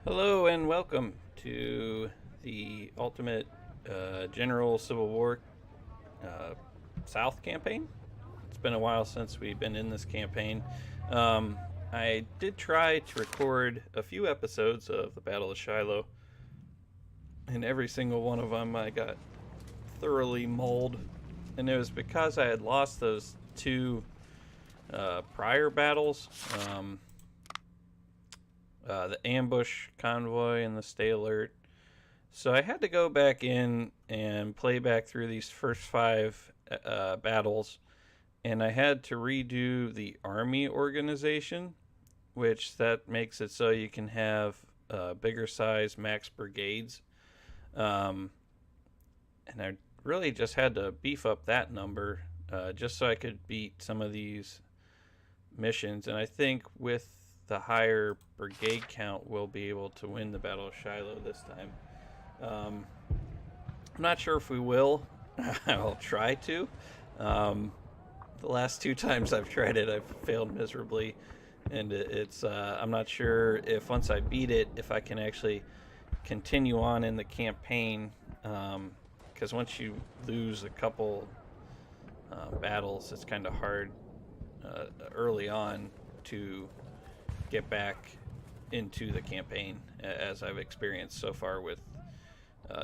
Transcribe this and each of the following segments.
Hello and welcome to the Ultimate General Civil War uh, South campaign. It's been a while since we've been in this campaign. Um, I did try to record a few episodes of the Battle of Shiloh, and every single one of them I got thoroughly mauled, and it was because I had lost those two prior battles. The ambush convoy and the stay alert. So I had to go back in and play back through these first five battles, and I had to redo the army organization, which that makes it so you can have bigger size max brigades. Um, and I really just had to beef up that number just so I could beat some of these missions. And I think with the higher brigade count, we'll be able to win the Battle of Shiloh this time. I'm not sure if we will. I'll try to. The last two times I've tried it, I've failed miserably, and it's. I'm not sure if once I beat it, if I can actually continue on in the campaign. Because once you lose a couple battles, it's kind of hard early on to get back into the campaign, as I've experienced so far with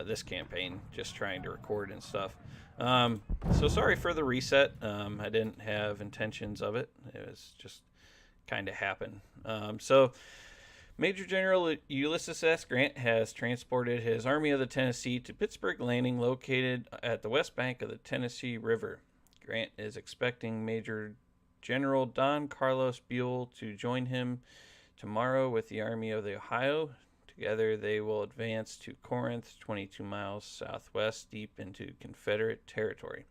this campaign, just trying to record and stuff. So sorry for the reset. I didn't have intentions of it. It was just kind of happened. So Major General Ulysses S. Grant has transported his Army of the Tennessee to Pittsburgh Landing, located at the west bank of the Tennessee River. Grant is expecting Major General Don Carlos Buell to join him tomorrow with the Army of the Ohio. Together they will advance to Corinth, 22 miles southwest, deep into Confederate territory.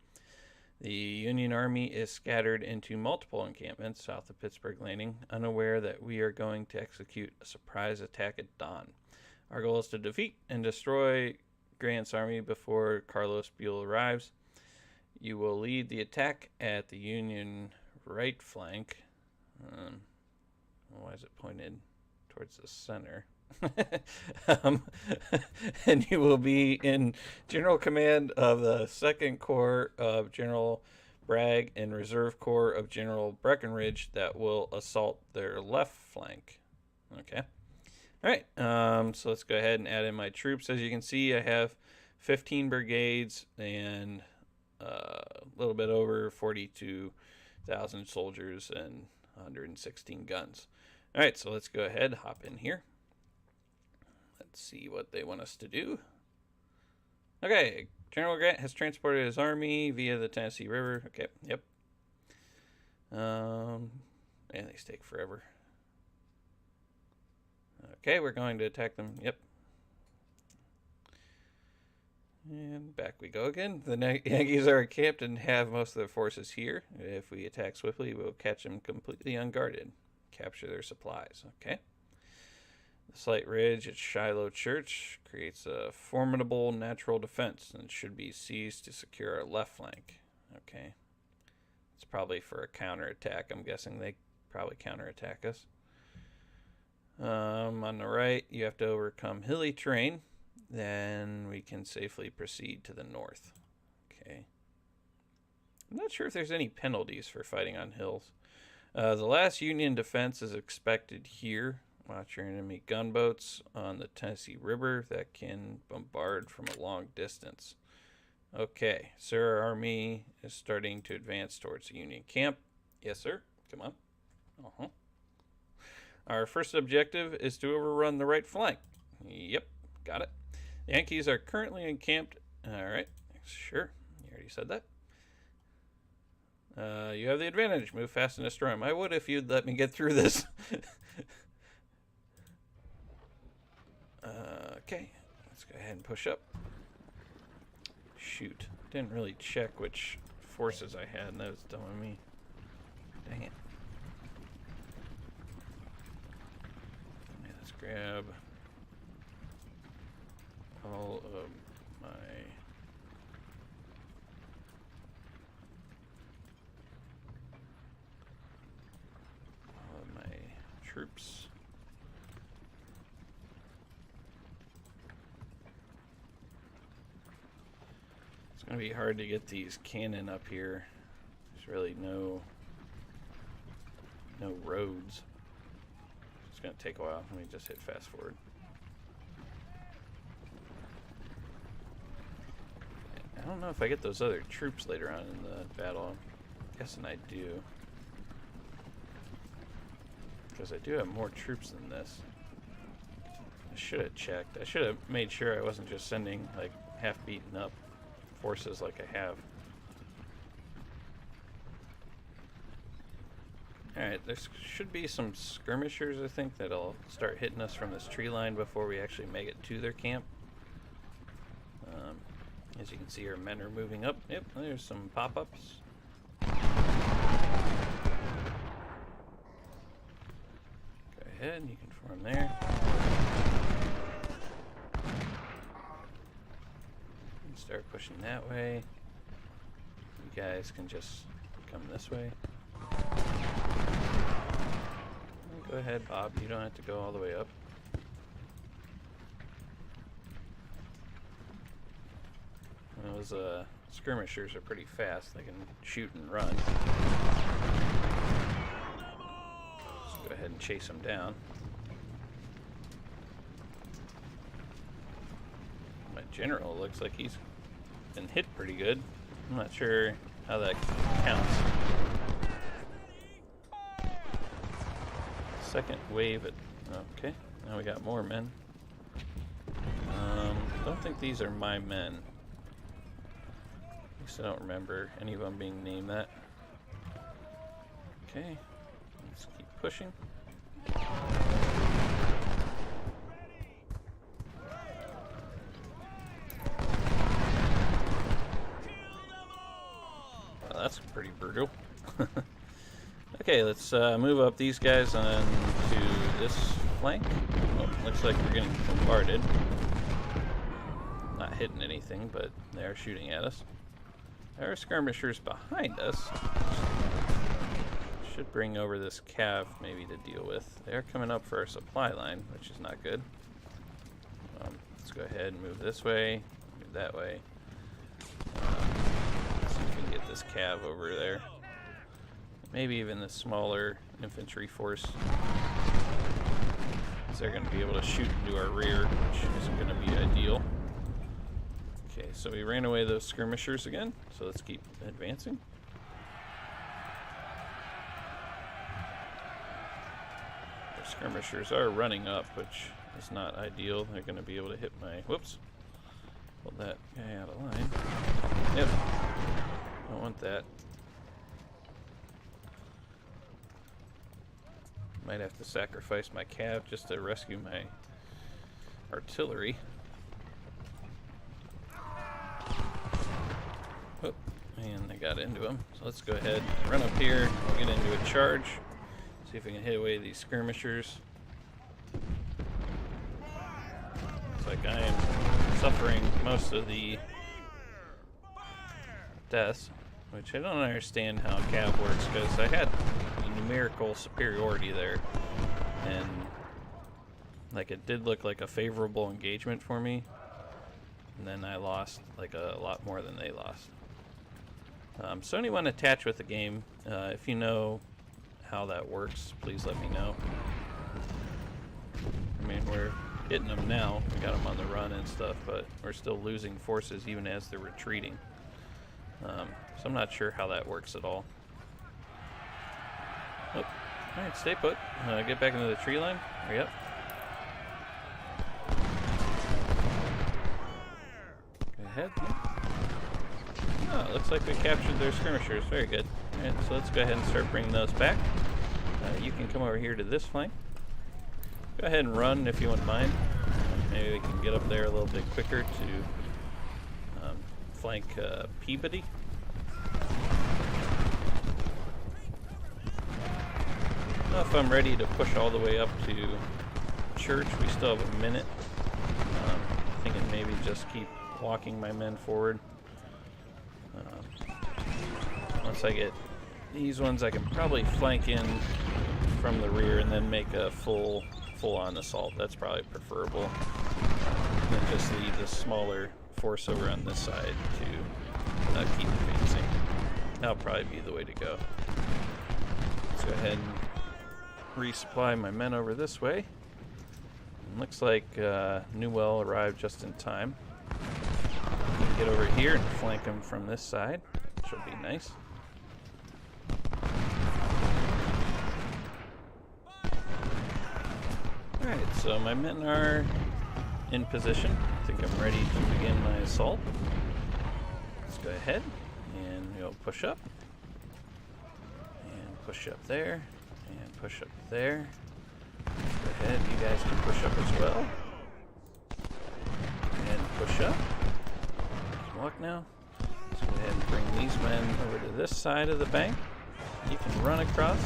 The Union Army is scattered into multiple encampments south of Pittsburgh Landing, unaware that we are going to execute a surprise attack at dawn. Our goal is to defeat and destroy Grant's army before Carlos Buell arrives. You will lead the attack at the Union right flank. Why is it pointed towards the center? um, and you will be in general command of the 2nd Corps of General Bragg and Reserve Corps of General Breckinridge that will assault their left flank. Okay. All right. So let's go ahead and add in my troops. As you can see, I have 15 brigades and a little bit over 42,000 soldiers and 116 guns. All right, so let's go ahead, hop in here. Let's see what they want us to do. Okay, General Grant has transported his army via the Tennessee River. Okay, yep. And these take forever. Okay, we're going to attack them. Yep. And back we go again. The Yankees are encamped and have most of their forces here. If we attack swiftly, we'll catch them completely unguarded. Capture their supplies. Okay. The slight ridge at Shiloh Church creates a formidable natural defense and should be seized to secure our left flank. Okay. It's probably for a counterattack. I'm guessing they probably counterattack us. On the right, you have to overcome hilly terrain. Then we can safely proceed to the north. Okay. I'm not sure if there's any penalties for fighting on hills. The last Union defense is expected here. Watch your enemy gunboats on the Tennessee River that can bombard from a long distance. Okay, so our army is starting to advance towards the Union camp. Yes, sir. Come on. Uh-huh. Our first objective is to overrun the right flank. Yep, got it. The Yankees are currently encamped. All right, sure. You already said that. You have the advantage. Move fast and destroy them. I would if you'd let me get through this. Okay, let's go ahead and push up. Shoot, didn't really check which forces I had. That was dumb of me. Dang it. Okay, let's grab all of my troops. It's gonna be hard to get these cannon up here. There's really no roads. It's gonna take a while. Let me just hit fast forward. I don't know if I get those other troops later on in the battle. I'm guessing I do. Because I do have more troops than this. I should have checked. I should have made sure I wasn't just sending like half beaten up forces like I have. Alright, there should be some skirmishers, I think, that'll start hitting us from this tree line before we actually make it to their camp. As you can see, our men are moving up. Yep, there's some pop-ups. Go ahead, you can form there. And start pushing that way. You guys can just come this way. Go ahead, Bob. You don't have to go all the way up. Those skirmishers are pretty fast. They can shoot and run. Let's go ahead and chase them down. My general looks like he's been hit pretty good. I'm not sure how that counts. Second wave at... Okay, now we got more men. Don't think these are my men. At least I don't remember any of them being named that. Okay, let's keep pushing. Well, that's pretty brutal. Okay, let's move up these guys on to this flank. Oh, looks like we're getting bombarded. Not hitting anything, but they are shooting at us. There are skirmishers behind us. Should bring over this cav maybe to deal with. They're coming up for our supply line, which is not good. Let's go ahead and move this way, move that way. Let's see if we can get this cav over there. Maybe even the smaller infantry force. They're going to be able to shoot into our rear, which isn't going to be ideal. Okay, so we ran away those skirmishers again, so let's keep advancing. The skirmishers are running up, which is not ideal. They're going to be able to hit my... Whoops. Pulled that guy out of line. Yep. Don't want that. Might have to sacrifice my cav just to rescue my artillery. Oh, and I got into him. So let's go ahead and run up here, get into a charge, see if we can hit away these skirmishers. Looks like I am suffering most of the deaths, which I don't understand how cav works, because I had numerical superiority there, and like it did look like a favorable engagement for me, and then I lost like a lot more than they lost. So anyone attached with the game, if you know how that works, please let me know. I mean, we're hitting them now, we got them on the run and stuff, but we're still losing forces even as they're retreating. So I'm not sure how that works at all. Oh, alright, stay put. Get back into the tree line. Hurry up. Go ahead. Oh, looks like we captured their skirmishers. Very good. Alright, so let's go ahead and start bringing those back. You can come over here to this flank. Go ahead and run if you wouldn't mind. Maybe we can get up there a little bit quicker to flank Peabody. I don't know if I'm ready to push all the way up to Church. We still have a minute. Thinking maybe just keep walking my men forward. Once I get these ones, I can probably flank in from the rear and then make a full-on assault. That's probably preferable. And then just leave the smaller force over on this side to keep advancing. That'll probably be the way to go. Let's go ahead and resupply my men over this way. And looks like Newell arrived just in time. Get over here and flank him from this side, which will be nice. Alright, so my men are in position. I think I'm ready to begin my assault. Let's go ahead and we'll push up. And push up there. And push up there. Go ahead, you guys can push up as well. And push up. Walk now. Let's go ahead and bring these men over to this side of the bank. You can run across.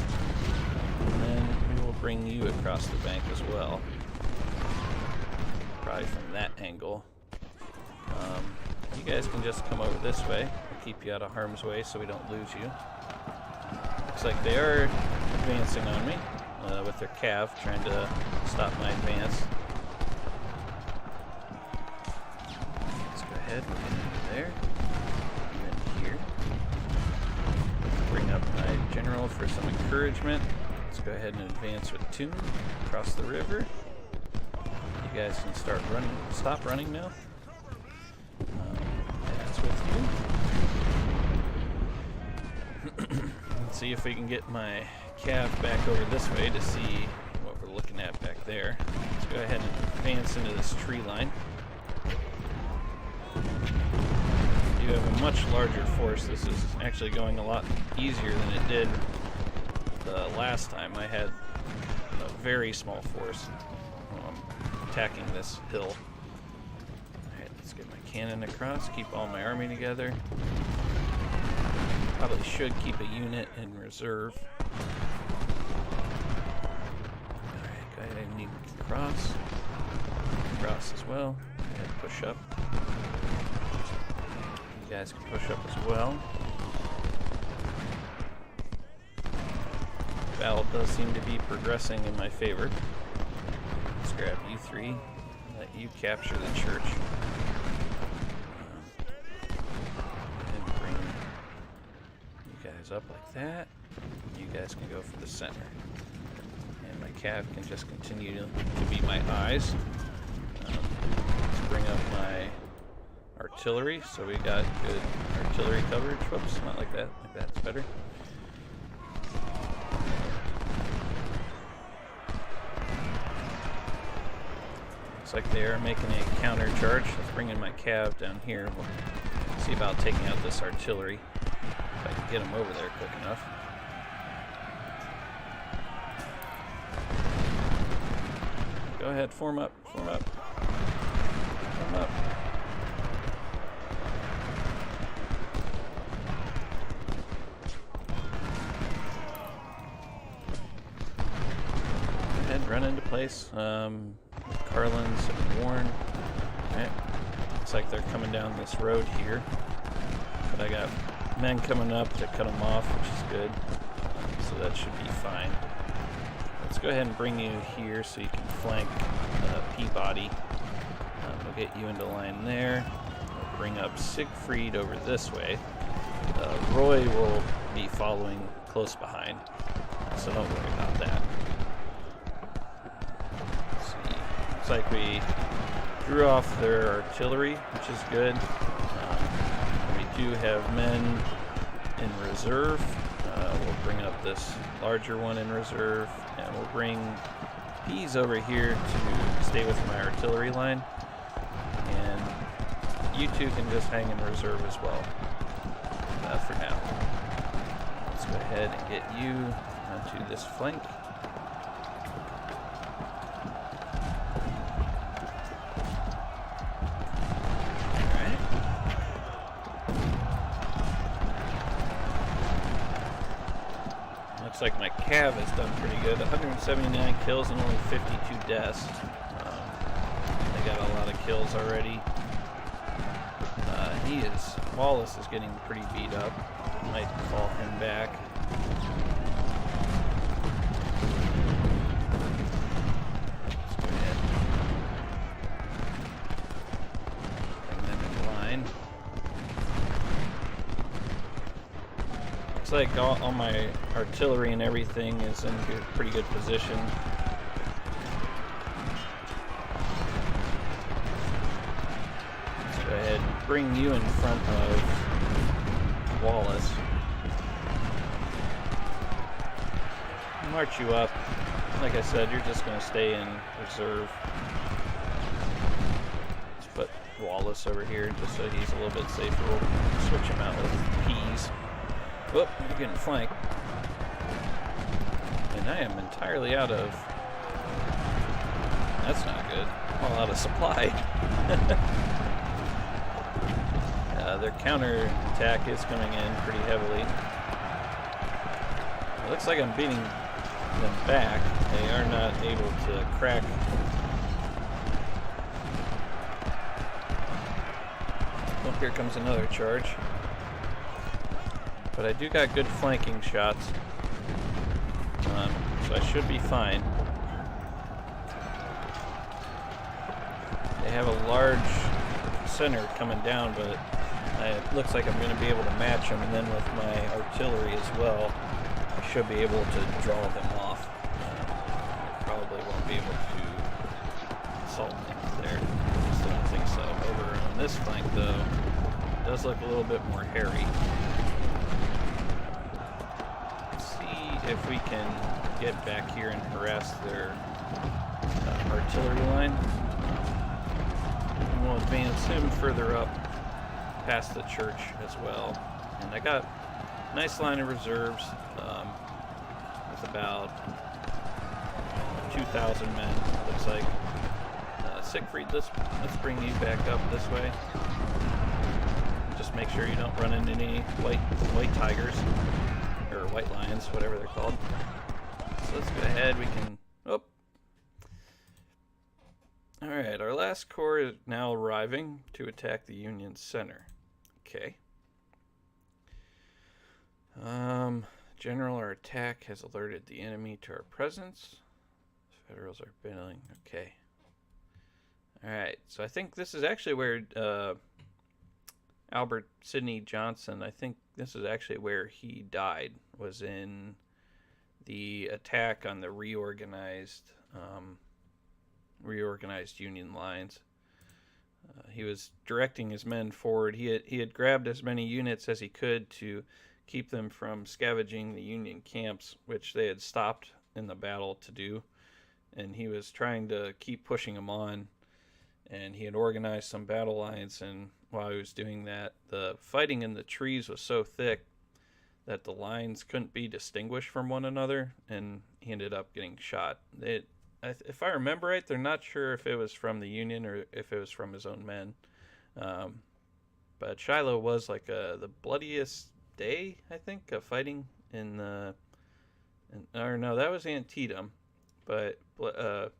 And then we will bring you across the bank as well. Probably from that angle. You guys can just come over this way. We'll keep you out of harm's way so we don't lose you. Looks like they are advancing on me with their cav, trying to stop my advance. Let's go ahead, we'll get into there. And here. Bring up my general for some encouragement. Let's go ahead and advance with Toon across the river. You guys can start running. Stop running now. That's with you. Let's see if we can get my cav back over this way to see what we're looking at back there. Let's go ahead and advance into this tree line. You have a much larger force. This is actually going a lot easier than it did the last time. I had a very small force attacking this hill. Alright, let's get my cannon across, keep all my army together. Probably should keep a unit in reserve. Alright, go ahead and need to cross. Cross as well. Go ahead and push up. You guys can push up as well. Battle does seem to be progressing in my favor. Let's grab you three, let you capture the church. And bring you guys up like that. You guys can go for the center. And my cav can just continue to be my eyes. Let's bring up my artillery, so we got good artillery coverage. Whoops, not like that. Like that's better. Looks like they are making a counter charge. Let's bring in my cav down here. We'll see about taking out this artillery. If I can get them over there quick enough. Go ahead, form up, form up. Form up. Go ahead, run into place. Carlins and Warren. Okay. Looks like they're coming down this road here. But I got men coming up to cut them off, which is good. So that should be fine. Let's go ahead and bring you here so you can flank Peabody. We'll get you into line there. We'll bring up Siegfried over this way. Roy will be following close behind, so don't worry about that. Let's see. Looks like we drew off their artillery, which is good. We do have men in reserve. We'll bring up this larger one in reserve, and we'll bring these over here to stay with my artillery line. And you two can just hang in reserve as well for now. Let's go ahead and get you onto this flank. Looks like my cav has done pretty good. 179 kills and only 52 deaths. They got a lot of kills already. Wallace is getting pretty beat up. Might fall him back. Let's go ahead. Bring them in line. looks like all my artillery and everything is in pretty good position. Let's go ahead and bring you in front of Wallace. March you up. Like I said, you're just going to stay in reserve. Let's put Wallace over here just so he's a little bit safer. We'll switch him out with peas. Whoop, you're getting flanked. And I am entirely out of... That's not good. All out of supply. Their counter attack is coming in pretty heavily. It looks like I'm beating them back. They are not able to crack. Oh, here comes another charge. But I do got good flanking shots, so I should be fine. They have a large center coming down, but it looks like I'm going to be able to match them, and then with my artillery as well, I should be able to draw them off. I probably won't be able to assault them there. I still don't think so. Over on this flank, though, it does look a little bit more hairy. If we can get back here and harass their artillery line. And we'll advance him further up past the church as well. And I got a nice line of reserves with about 2,000 men, looks like. Siegfried, let's bring you back up this way. Just make sure you don't run into any white tigers. Or white lions, whatever they're called. So let's go ahead, we can... Oh! Alright, our last corps is now arriving to attack the Union center. Okay. General, our attack has alerted the enemy to our presence. Federals are bailing. Okay. Alright, so I think this is actually where Albert Sidney Johnson, I think this is actually where he died, was in the attack on the reorganized Union lines. He was directing his men forward. He had grabbed as many units as he could to keep them from scavenging the Union camps, which they had stopped in the battle to do, and he was trying to keep pushing them on. And he had organized some battle lines, and while he was doing that, the fighting in the trees was so thick that the lines couldn't be distinguished from one another, and he ended up getting shot. If I remember right, they're not sure if it was from the Union or if it was from his own men. But Shiloh was like the bloodiest day, I think, of fighting in the... or no, that was Antietam. But... how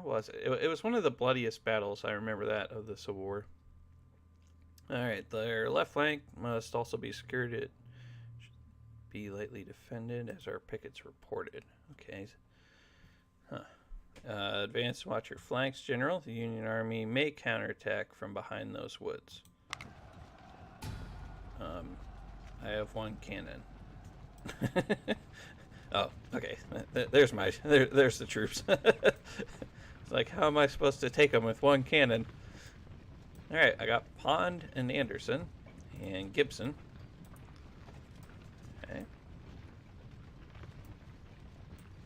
was it? It was one of the bloodiest battles, I remember that, of the Civil War. Alright, their left flank must also be secured. It should be lightly defended as our pickets reported. Okay. Advance, watch your flanks, General. The Union Army may counterattack from behind those woods. I have one cannon. Oh, okay. There's the troops. It's like, how am I supposed to take them with one cannon? Alright, I got Pond and Anderson and Gibson. Okay.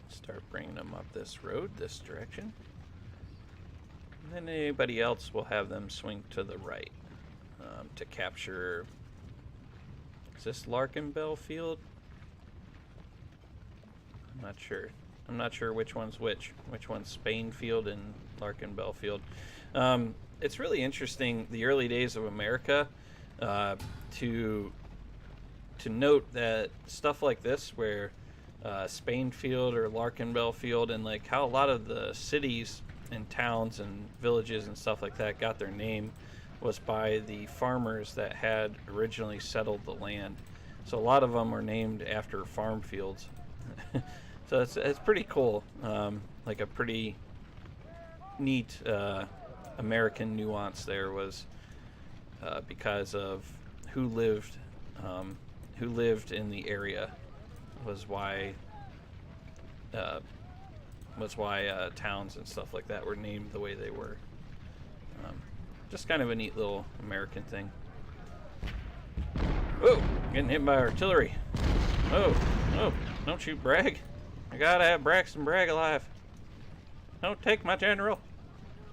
Start bringing them up this road, this direction. And then anybody else will have them swing to the right to capture... Is this Larkin Bell Field? I'm not sure. I'm not sure which one's which. Which one's Spain Field and Larkin Bell Field. It's really interesting, the early days of America, to note that stuff like this, where Spain Field or Larkin Bell Field, and like how a lot of the cities and towns and villages and stuff like that got their name was by the farmers that had originally settled the land. So a lot of them are named after farm fields. So it's pretty cool, like a pretty neat American nuance there was because of who lived who lived in the area was why towns and stuff like that were named the way they were. Just kind of a neat little American thing. Oh, getting hit by artillery. Oh, don't shoot Bragg. I gotta have Braxton Bragg alive. Don't take my general.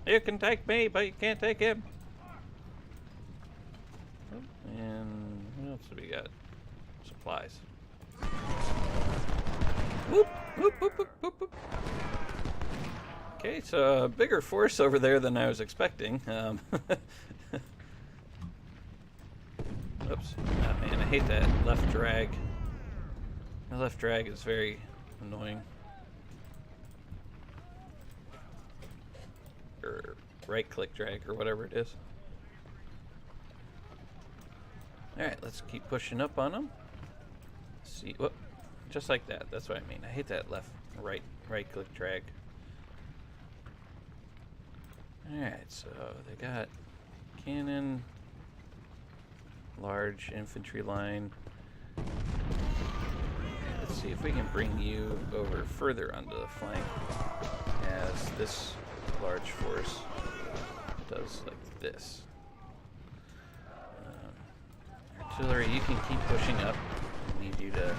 You can take me, but you can't take him. And what else do we got? Supplies. Whoop, whoop, whoop, whoop, whoop, whoop. Okay, so a bigger force over there than I was expecting. Oops. Oh, man, I hate that left drag. The left drag is very annoying. Or right click drag or whatever it is. Alright, let's keep pushing up on them. See, whoop, just like that. That's what I mean. I hate that right click drag. Alright, so they got cannon, large infantry line. Let's see if we can bring you over further onto the flank as this large force does like this. Artillery, you can keep pushing up. I need you to...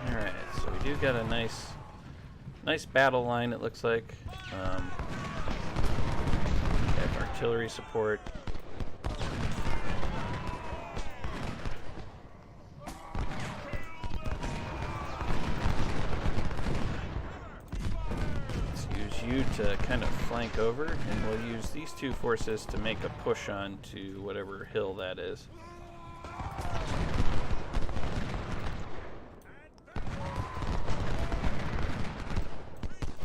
Alright, so we do got a nice battle line, it looks like. Have artillery support. You to kind of flank over, and we'll use these two forces to make a push on to whatever hill that is.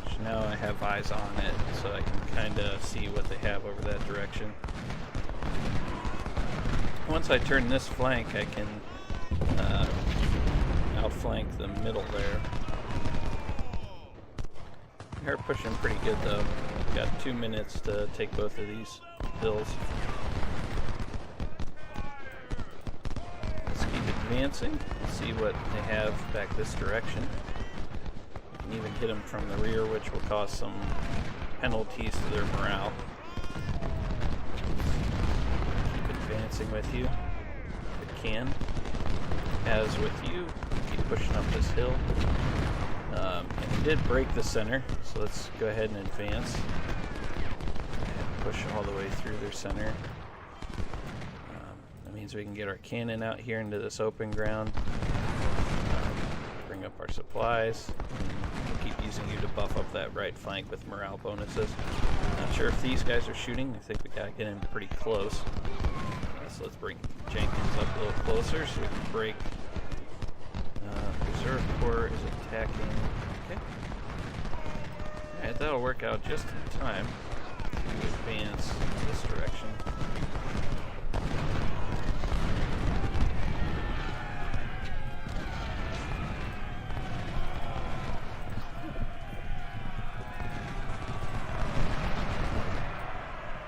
So now I have eyes on it, so I can kind of see what they have over that direction. Once I turn this flank, I can outflank the middle there. They're pushing pretty good though. We've got 2 minutes to take both of these hills. Let's keep advancing. See what they have back this direction. We can even hit them from the rear, which will cause some penalties to their morale. Keep advancing with you if it can. As with you, keep pushing up this hill. And we did break the center, so let's go ahead and advance and push all the way through their center. That means we can get our cannon out here into this open ground, bring up our supplies, and we'll keep using you to buff up that right flank with morale bonuses. Not sure if these guys are shooting. I think we gotta get in pretty close. So let's bring Jenkins up a little closer so we can break. Reserve Corps is attacking. Okay. Alright, that'll work out just in time to advance this direction.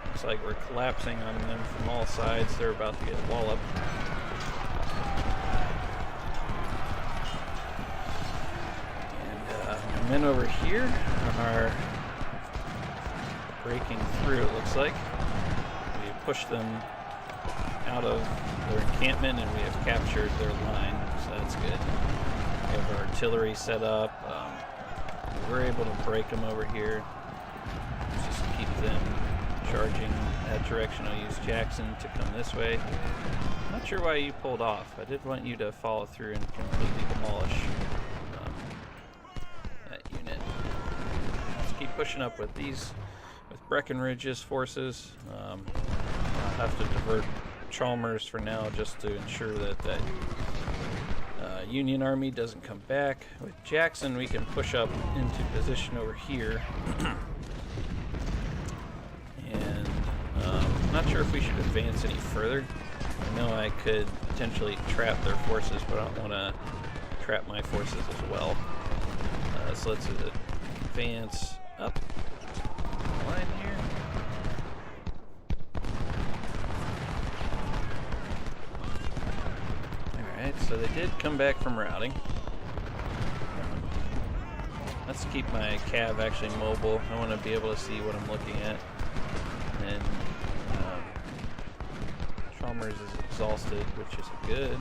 Looks like we're collapsing on them from all sides. They're about to get walloped. Men over here are breaking through, it looks like. We pushed them out of their encampment and we have captured their line, so that's good. We have our artillery set up. We're able to break them over here. Just keep them charging that direction. I'll use Jackson to come this way. Not sure why you pulled off. I did want you to follow through and completely demolish pushing up with Breckinridge's forces. I'll have to divert Chalmers for now just to ensure that Union Army doesn't come back. With Jackson, we can push up into position over here. And I'm not sure if we should advance any further. I know I could potentially trap their forces, but I don't want to trap my forces as well. So let's advance up the line here. Alright, so they did come back from routing. Let's keep my cav actually mobile. I want to be able to see what I'm looking at. And Chalmers is exhausted, which is good.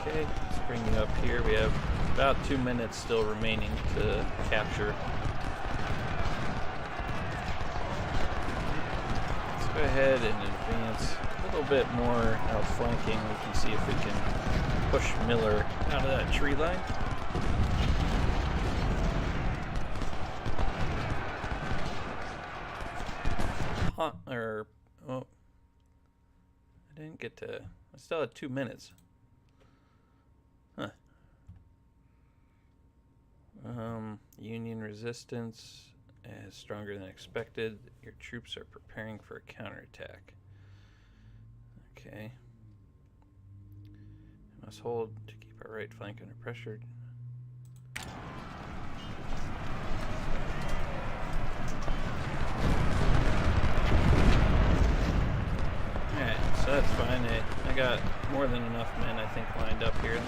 Okay, let's bring you up here. We have about 2 minutes still remaining to capture. Let's go ahead and advance a little bit more outflanking. We can see if we can push Miller out of that tree line. Oh, I didn't get to. I still had 2 minutes. Huh. Union resistance is stronger than expected. Your troops are preparing for a counterattack. Okay. Must hold to keep our right flank under pressure. So that's fine. I got more than enough men, I think, lined up here.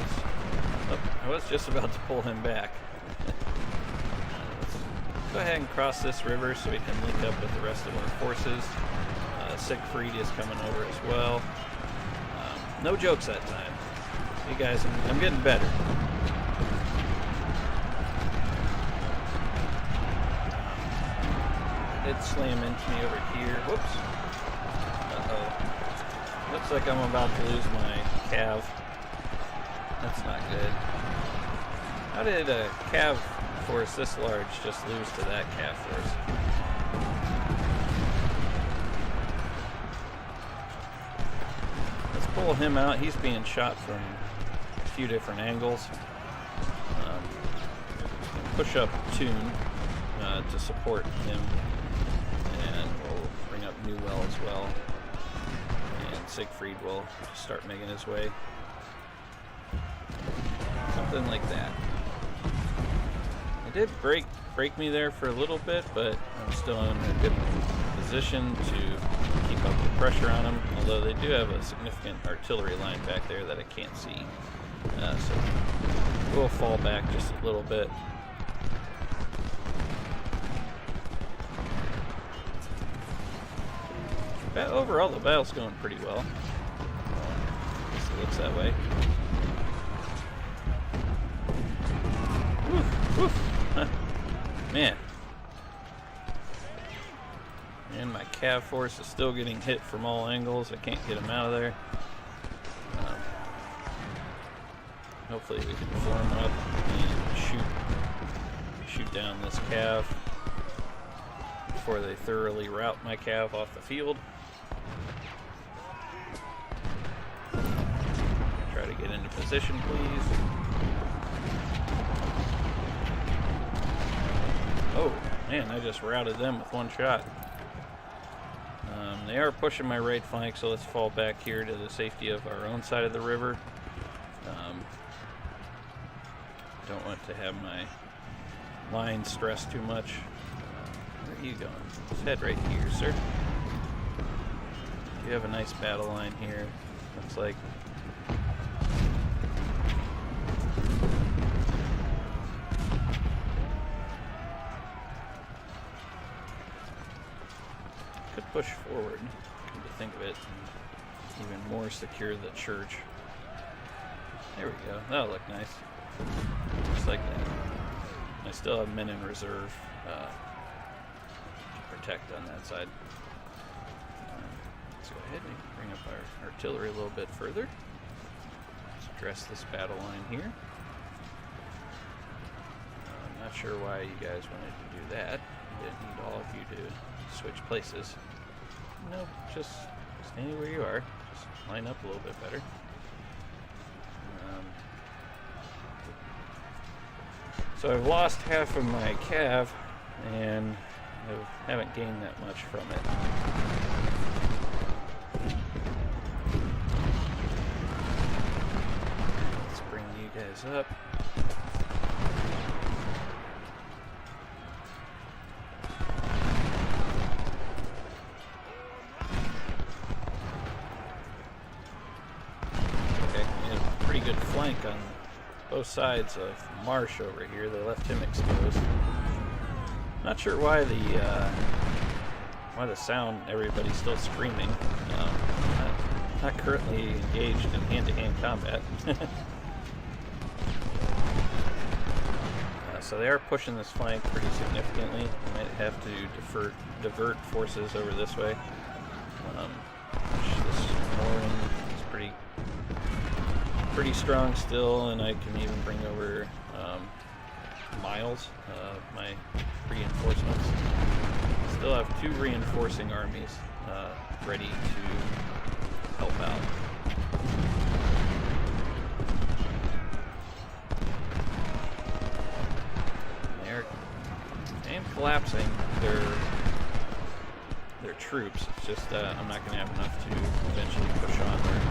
I was just about to pull him back. Let's go ahead and cross this river so we can link up with the rest of our forces. Siegfried is coming over as well. No jokes that time. You guys, I'm getting better. It slammed into me over here. Whoops. Uh-oh. Looks like I'm about to lose my cav. That's not good. How did a cav force this large just lose to that cav force? Let's pull him out. He's being shot from a few different angles. Push up Toon to support him. And we'll bring up Newell as well. Siegfried will start making his way. Something like that. It did break me there for a little bit, but I'm still in a good position to keep up the pressure on them, although they do have a significant artillery line back there that I can't see. So we'll fall back just a little bit. Overall, the battle's going pretty well. At least it looks that way. Woof, woof. Man. And my cav force is still getting hit from all angles. I can't get them out of there. Hopefully we can form up and shoot down this cav before they thoroughly rout my cav off the field. Try to get into position, please. Oh, man, I just routed them with one shot. They are pushing my right flank, so let's fall back here to the safety of our own side of the river. Don't want to have my line stressed too much. Where are you going? Just head right here, sir. You have a nice battle line here. Looks like. Could push forward, come to think of it, and even more secure the church. There we go. That'll look nice. Just like that. I still have men in reserve to protect on that side. Let's go ahead and bring up our artillery a little bit further. Let's address this battle line here. I'm not sure why you guys wanted to do that. I didn't need all of you to switch places. No, just stay where you are. Just line up a little bit better. So I've lost half of my cav, and I haven't gained that much from it. Let's bring you guys up. good flank on both sides of Marsh over here. They left him exposed. Not sure why the sound, everybody's still screaming. Not currently engaged in hand-to-hand combat. So they are pushing this flank pretty significantly. We might have to divert forces over this way. This Morin is pretty strong still, and I can even bring over Miles, my reinforcements. Still have 2 reinforcing armies ready to help out. And collapsing their troops. It's just I'm not going to have enough to eventually push on there.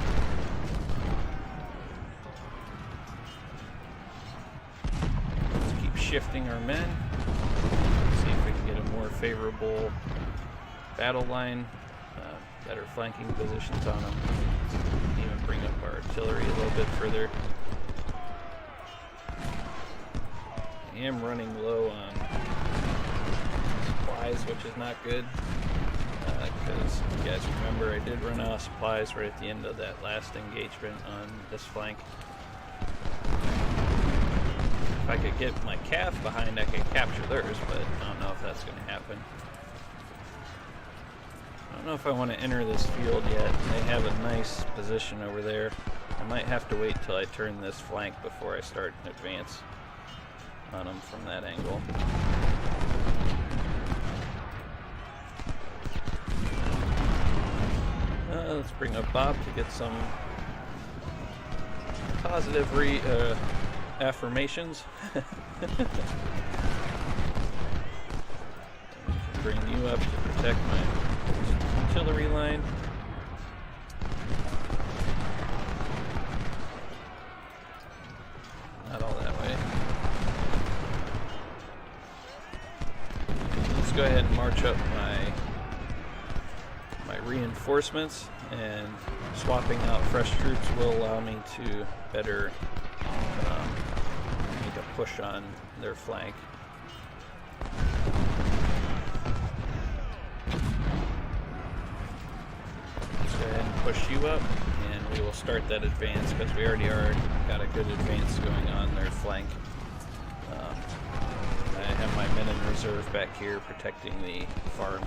Let's keep shifting our men. See if we can get a more favorable battle line, better flanking positions on them. Even bring up our artillery a little bit further. I am running low on supplies, which is not good, because if you guys remember, I did run out of supplies right at the end of that last engagement on this flank. If I could get my calf behind, I could capture theirs, but I don't know if that's going to happen. I don't know if I want to enter this field yet. They have a nice position over there. I might have to wait till I turn this flank before I start an advance on them from that angle. Let's bring up Bob to get some positive affirmations. Bring you up to protect my artillery line. Not all that way. Let's go ahead and march up my reinforcements, and swapping out fresh troops will allow me to better make a push on their flank. Let's go ahead and push you up, and we will start that advance because we already got a good advance going on their flank. I have my men in reserve back here protecting the farm.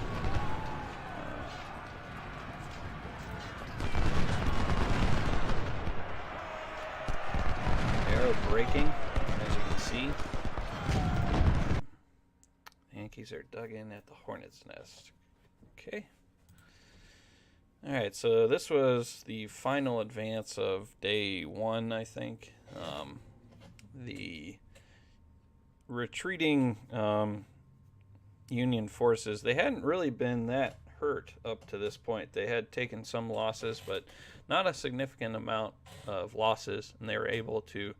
Breaking, as you can see. The Yankees are dug in at the hornet's nest. Okay. Alright, so this was the final advance of day 1, I think. The retreating Union forces, they hadn't really been that hurt up to this point. They had taken some losses, but not a significant amount of losses, and they were able to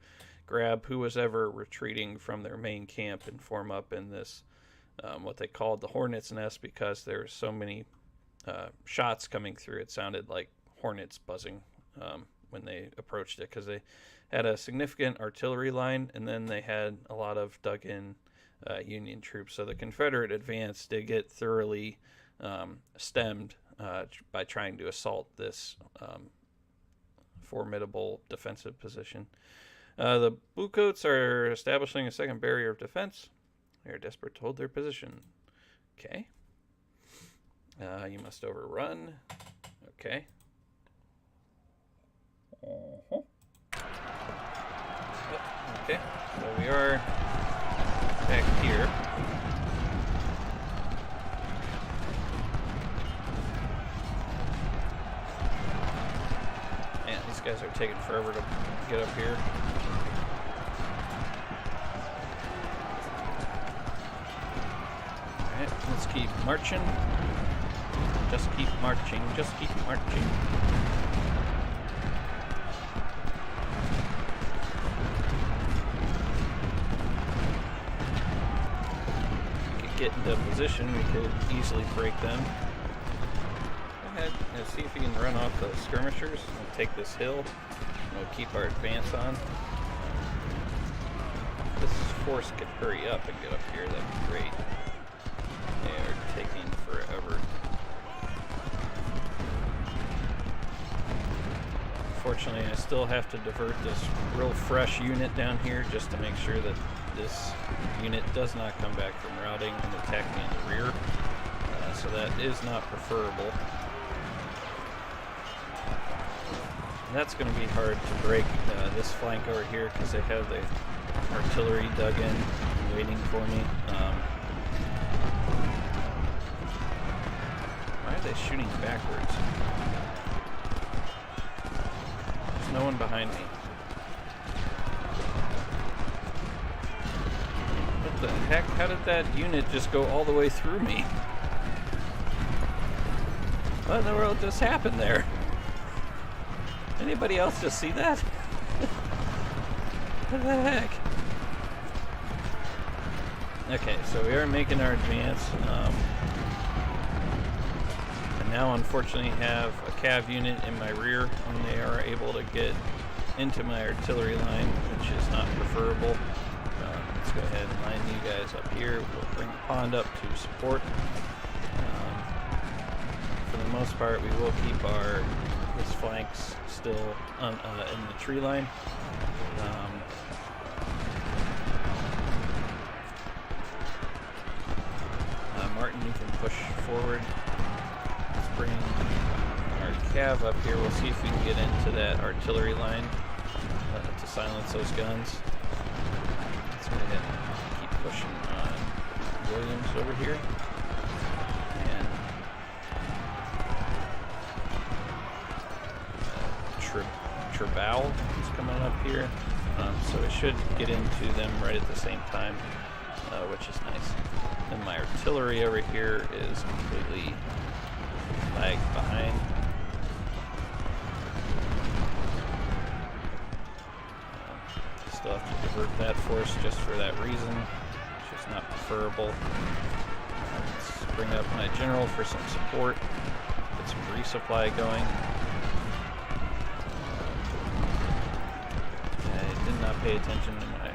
grab who was ever retreating from their main camp and form up in this, what they called the hornet's nest, because there were so many shots coming through. It sounded like hornets buzzing when they approached it, because they had a significant artillery line, and then they had a lot of dug-in Union troops. So the Confederate advance did get thoroughly stemmed by trying to assault this formidable defensive position. The Bluecoats are establishing a second barrier of defense. They are desperate to hold their position. Okay. You must overrun. Okay. Okay, so we are back here. Man, these guys are taking forever to get up here. Alright, let's keep marching. Just keep marching, just keep marching. Get into position, we could easily break them. Go ahead and see if you can run off the skirmishers and take this hill. we'll keep our advance on. If this force could hurry up and get up here, that'd be great. They are taking forever. Unfortunately, I still have to divert this real fresh unit down here just to make sure that this unit does not come back from routing and attack me in the rear. So that is not preferable. And that's going to be hard to break this flank over here because they have the artillery dug in and waiting for me. Why are they shooting backwards? There's no one behind me. What the heck? How did that unit just go all the way through me? What in the world just happened there? Anybody else just see that? What the heck? Okay, so we are making our advance. And now unfortunately have a cav unit in my rear and they are able to get into my artillery line, which is not preferable. Let's go ahead and line you guys up here. We'll bring the pond up to support. For the most part, we will keep this flanks still in the tree line. Martin, you can push forward. Let's bring our cav up here. We'll see if we can get into that artillery line to silence those guns. Let's go ahead and keep pushing on Williams over here. And Tribal is coming up here. So it should get into them right at the same time, which is nice. And my artillery over here is completely lagged behind. Still have to divert that force just for that reason. It's just not preferable. Let's bring up my general for some support. Get some resupply going. I did not pay attention to my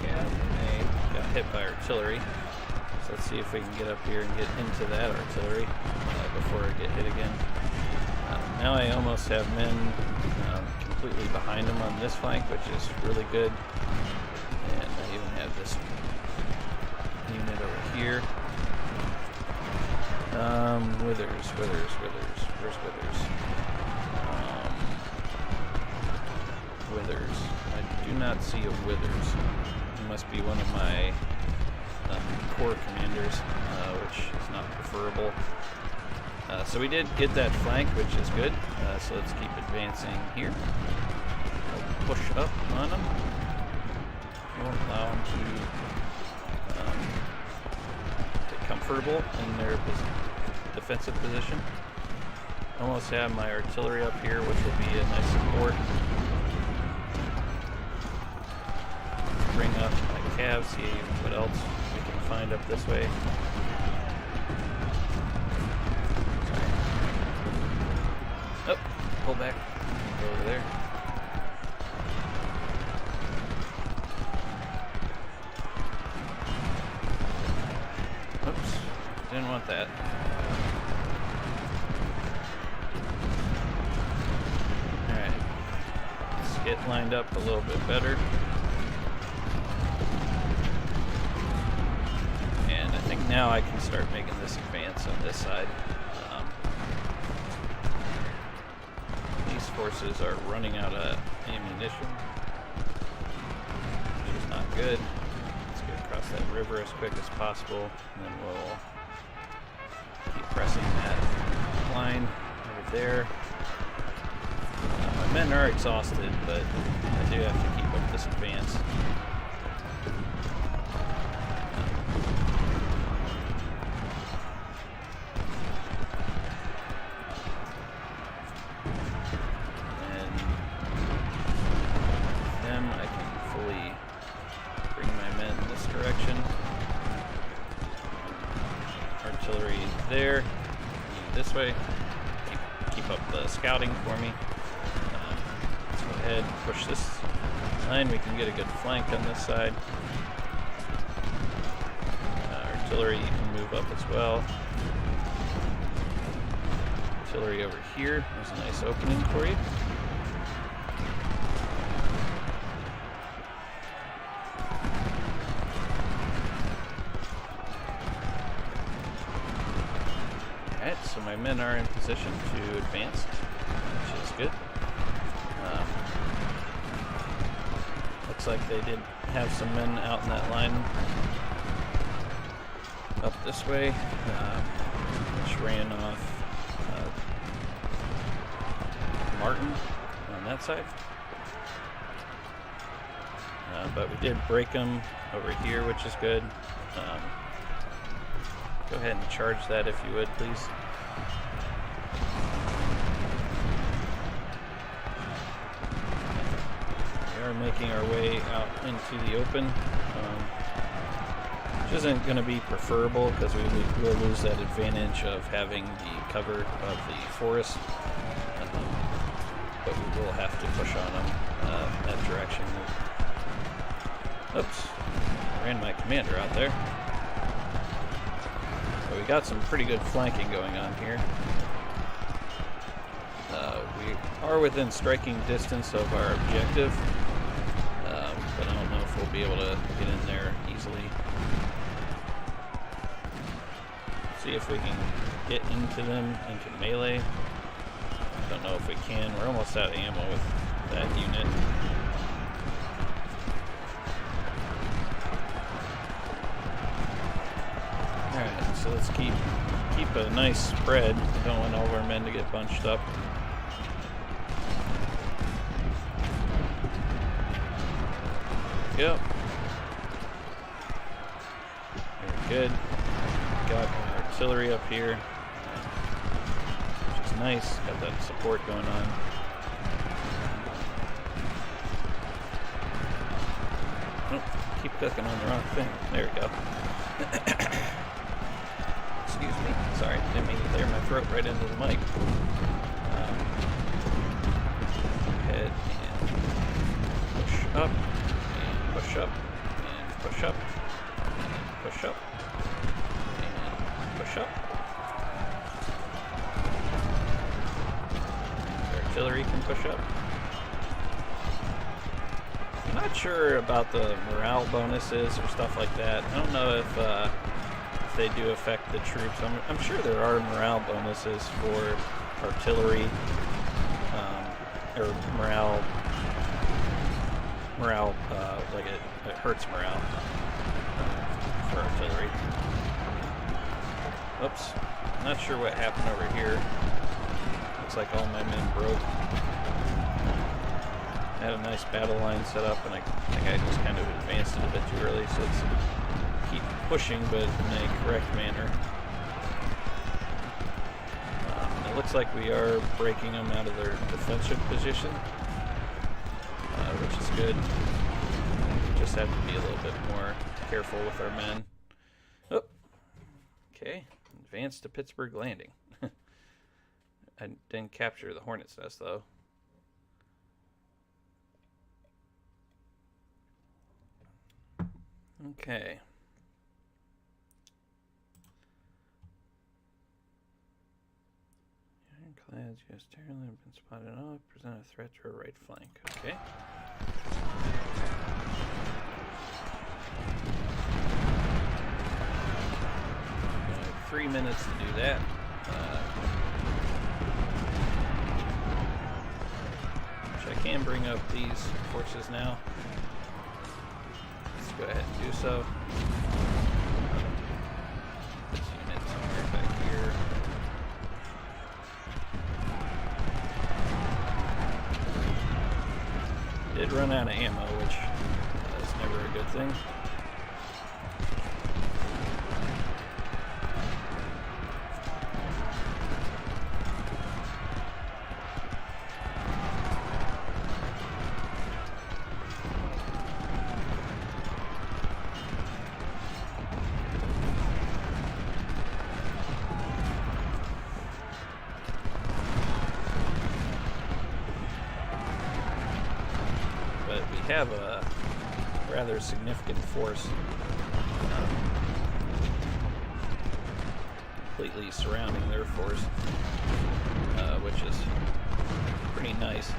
cav. I got hit by artillery. So let's see if we can get up here and get into that artillery before I get hit again. Now I almost have men completely behind them on this flank, which is really good. And I even have this unit over here. Withers. Where's Withers? Withers. I do not see a Withers. He must be one of my corps commanders, which is not preferable. So we did get that flank, which is good. So let's keep advancing here. We'll push up on them. Won't allow them to get comfortable in their defensive position. Almost have my artillery up here, which will be a nice support. Bring up my cav, see what else we can find up this way. Oh, pull back. Go over there. Oops, didn't want that. Alright, let's get lined up a little bit better. And I think now I can start making this advance on this side. These forces are running out of ammunition, which is not good. Let's get across that river as quick as possible, and then we'll keep pressing that line over there. My men are exhausted, but I do have to keep up this advance. There, this way, keep up the scouting for me. Let's go ahead and push this line. We can get a good flank on this side. Artillery, you can move up as well. Artillery over here. There's a nice opening for you. Alright, so my men are in position to advance, which is good. Looks like they did have some men out in that line up this way, which ran off Martin on that side. But we did break them over here, which is good. Go ahead and charge that if you would, please. We are making our way out into the open, which isn't going to be preferable because we will lose that advantage of having the cover of the forest. But we will have to push on them that direction. Oops, ran my commander out there. So we got some pretty good flanking going on here. We are within striking distance of our objective, but I don't know if we'll be able to get in there easily. See if we can get into them, into melee. Don't know if we can. We're almost out of ammo with that unit. Alright, so let's keep a nice spread. We don't want all of our men to get bunched up. Yep. Very good. Got our artillery up here. Which is nice. Got that support going on. Oh, keep clicking on the wrong thing. There we go. Excuse me. Sorry, didn't mean to clear my throat right into the mic. Head and push up. Push up, and push up, and push up, and push up. The artillery can push up. I'm not sure about the morale bonuses or stuff like that. I don't know if they do affect the troops. I'm sure there are morale bonuses for artillery, or morale, like it hurts morale for artillery. Oops, not sure what happened over here. Looks like all my men broke. I had a nice battle line set up, and I think I just kind of advanced it a bit too early, so let's keep pushing, but in a correct manner. It looks like we are breaking them out of their defensive position, which is good. We just have to be a little bit more careful with our men. Oh, okay. Advance to Pittsburgh Landing. I didn't capture the Hornet's Nest, though. Okay. Ironclads, U.S. territory have been spotted off. Present a threat to our right flank. Okay. 3 minutes to do that. Which I can bring up these forces now. Let's go ahead and do so. This unit somewhere back here. Did run out of ammo, which is never a good thing. but we have a rather significant force completely surrounding their force, which is pretty nice.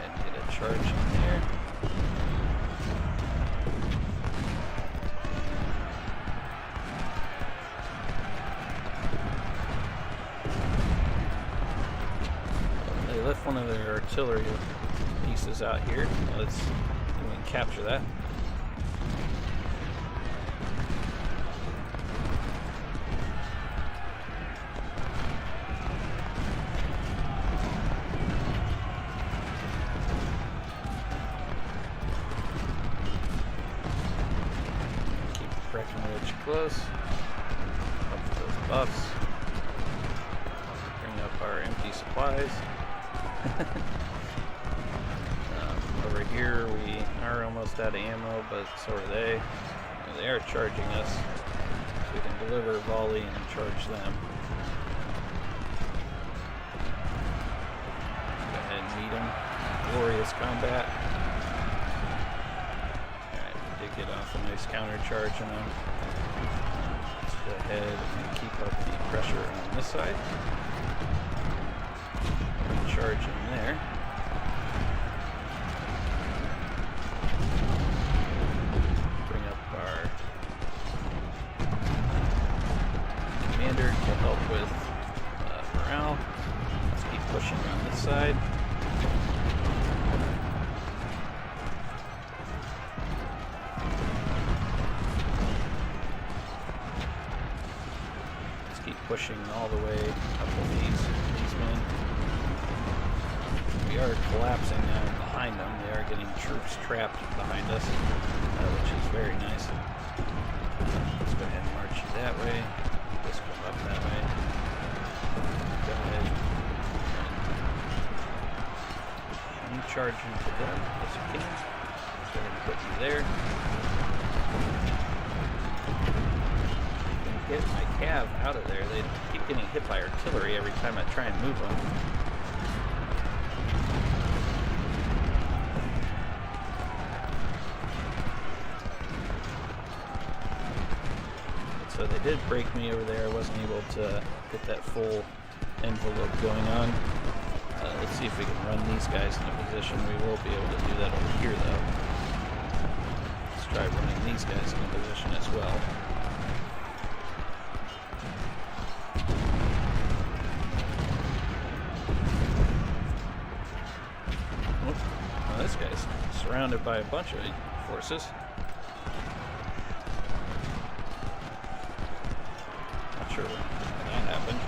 And get a charge in there. They left one of their artillery pieces out here. Let's see if we can capture that. Close. Up to those buffs. Bring up our empty supplies. Over here we are almost out of ammo, but so are they. They are charging us, so we can deliver volley and charge them. Go ahead and meet them. Glorious combat. Alright, we did get off a nice counter charge on them. Go ahead and keep up the pressure on this side. Charge in there. Bring up our commander to help with morale. Let's keep pushing on this side. Pushing all the way up with these men. We are collapsing now behind them. They are getting troops trapped behind us, which is very nice. Let's go ahead and march you that way. Let's go up that way. Go ahead and charge into them as you can. Let's go ahead and put you there. Get my cav out of there. They keep getting hit by artillery every time I try and move them. So they did break me over there. I wasn't able to get that full envelope going on. Let's see if we can run these guys into position. We will be able to do that over here though. Let's try running these guys into position as well. This guy's surrounded by a bunch of forces. Not sure when that happened.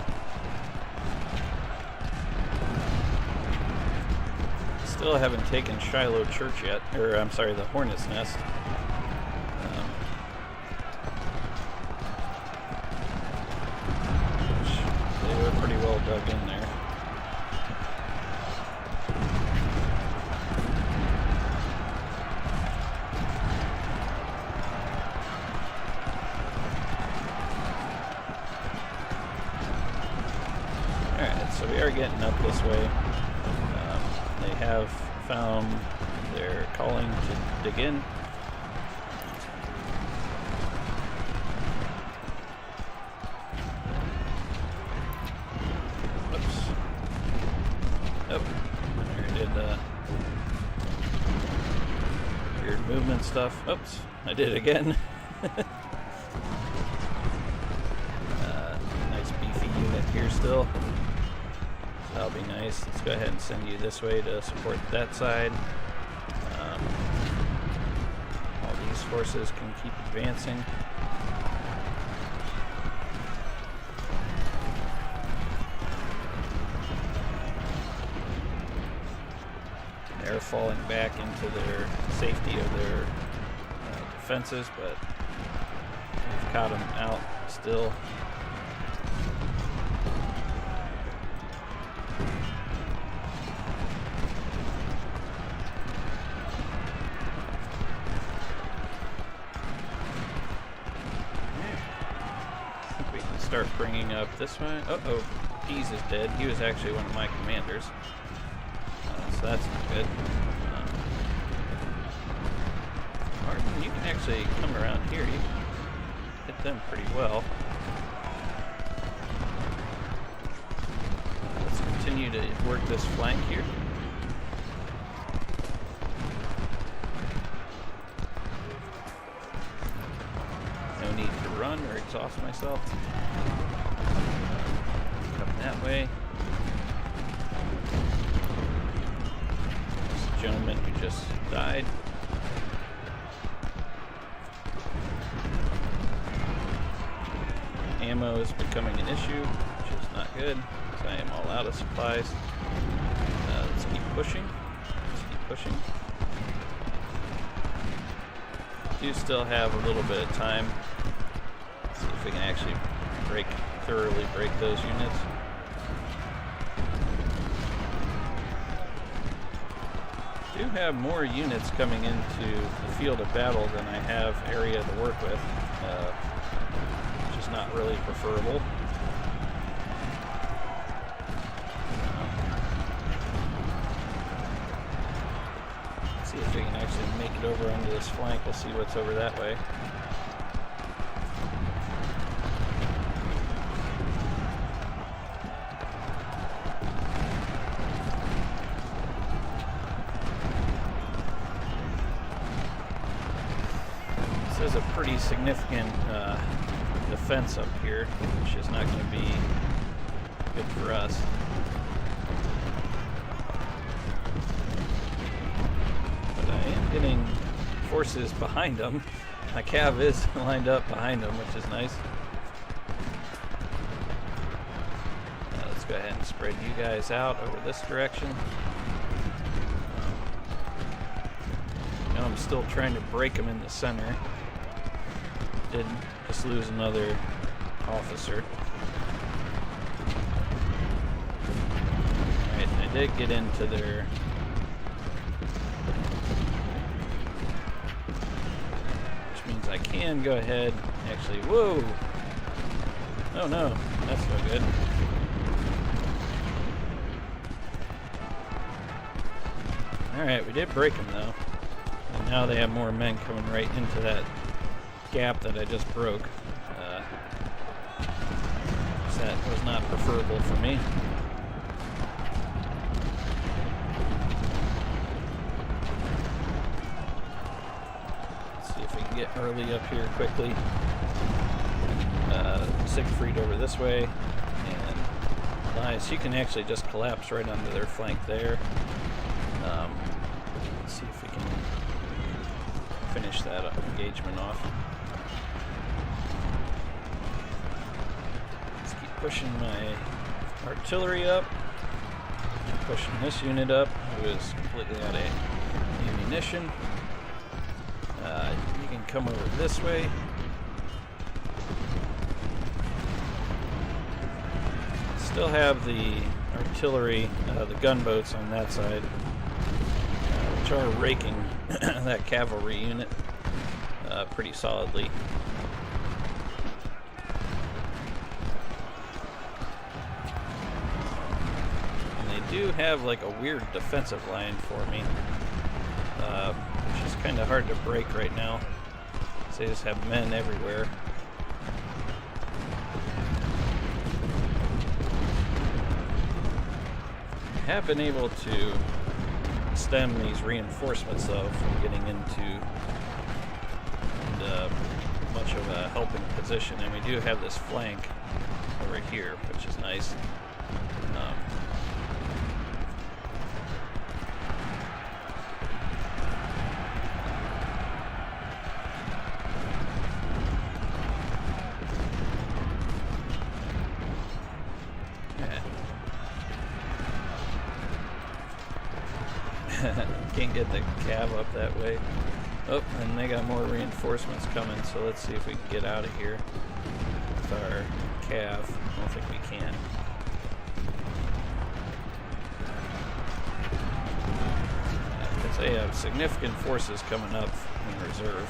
Still haven't taken Shiloh Church yet, or I'm sorry, the Hornet's Nest. They were pretty well dug in there. So we are getting up this way. They have found their calling to dig in. Oops. Oh, there did weird movement stuff. Oops, I did it again. Nice beefy unit here still. That'll be nice. Let's go ahead and send you this way to support that side. All these forces can keep advancing. They're falling back into their safety of their defenses, but we've caught them out still. Start bringing up this way. Uh-oh. Pease is dead. He was actually one of my commanders. So that's not good. Martin, you can actually come around here. You can hit them pretty well. Let's continue to work this flank here. No need to run or exhaust myself. Come that way. This gentleman who just died. Ammo is becoming an issue, which is not good, because I am all out of supplies. Let's keep pushing. Let's keep pushing. Do still have a little bit of time. Let's see if we can actually thoroughly break those units. Do have more units coming into the field of battle than I have area to work with. Not really preferable. Let's see if we can actually make it over onto this flank. We'll see what's over that way. This is a pretty significant defense up here, which is not going to be good for us. But I am getting forces behind them. My cav is lined up behind them, which is nice. Let's go ahead and spread you guys out over this direction. Now I'm still trying to break them in the center. Did just lose another officer. Alright, I did get into their... which means I can go ahead and actually... Whoa! Oh no, that's no good. Alright, we did break them though. And now they have more men coming right into that gap that I just broke. So that was not preferable for me. Let's see if we can get early up here quickly. Siegfried over this way, and Elias, you can actually just collapse right onto their flank there. Let's see if we can finish that engagement off. Pushing my artillery up, pushing this unit up, who is completely out of ammunition. You can come over this way. Still have the artillery, the gunboats on that side, which are raking that cavalry unit pretty solidly. Do have like a weird defensive line for me, which is kind of hard to break right now. So they just have men everywhere. I have been able to stem these reinforcements though from getting into much of a helping position, and we do have this flank over here, which is nice. Can't get the cav up that way. Oh, and they got more reinforcements coming, so let's see if we can get out of here with our cav. I don't think we can. Because they have significant forces coming up in reserve.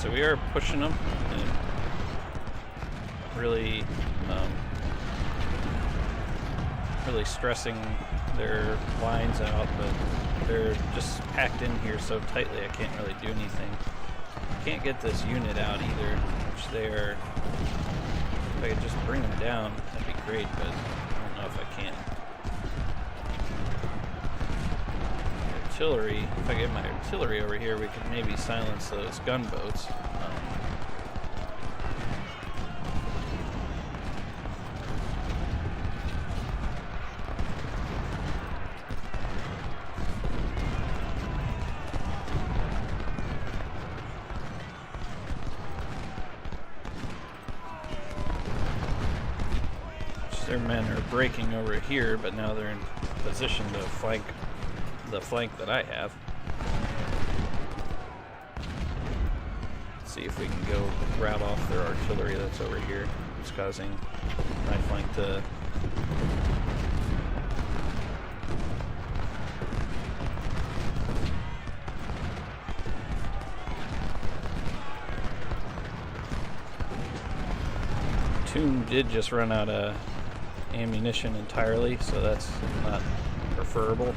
so we are pushing them and really, really stressing their lines out, but they're just packed in here so tightly I can't really do anything. Can't get this unit out either, which they are. If I could just bring them down, that'd be great, but I don't know if I can. Artillery, if I get my artillery over here, we could maybe silence those gunboats. Their men are breaking over here, but now they're in position to flank the flank that I have. Let's see if we can go rout off their artillery that's over here. It's causing my flank to... Tomb did just run out of ammunition entirely, so that's not preferable.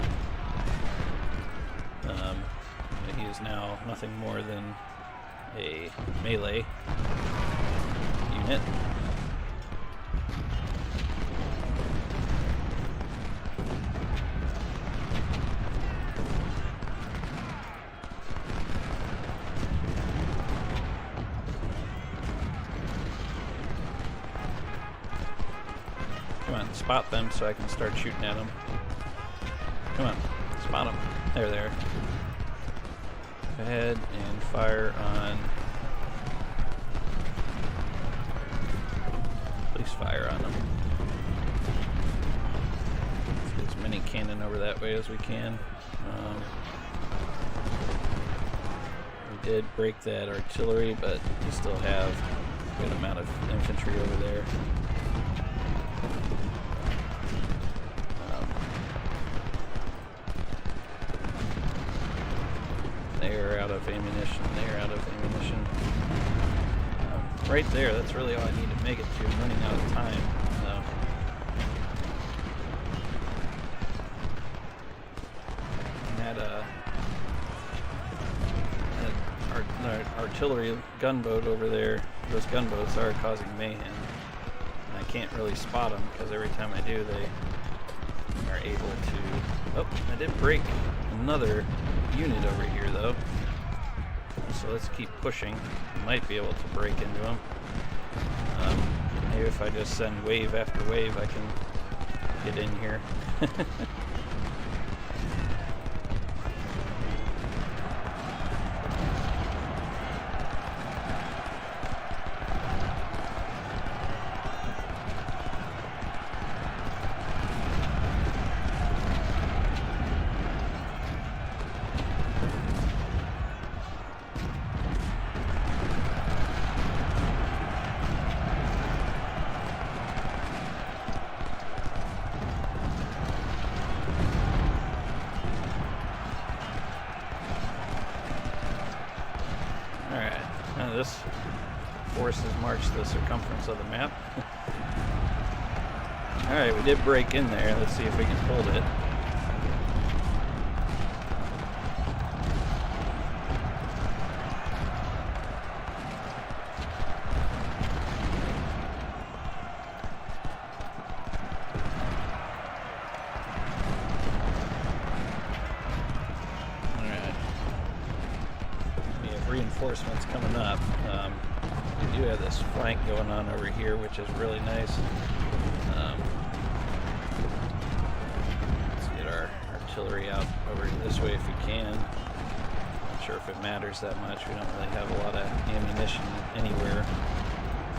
He is now nothing more than a melee unit. Come on, spot them so I can start shooting at them. Come on, spot them. There they are. Go ahead and fire on... Please fire on them. Let's get as many cannon over that way as we can. We did break that artillery, but we still have a good amount of infantry over there. They're out of ammunition. They're out of ammunition. Right there, that's really all I need to make it to. I'm running out of time. That artillery gunboat over there, those gunboats are causing mayhem. And I can't really spot them because every time I do, they are able to... Oh, I did break another unit over here though, so let's keep pushing. Might be able to break into them. Maybe if I just send wave after wave I can get in here. This force has marched the circumference of the map. Alright, we did break in there. Let's see if we can hold it. Reinforcements coming up. We do have this flank going on over here, which is really nice. Let's get our artillery out over this way if we can. Not sure if it matters that much. We don't really have a lot of ammunition anywhere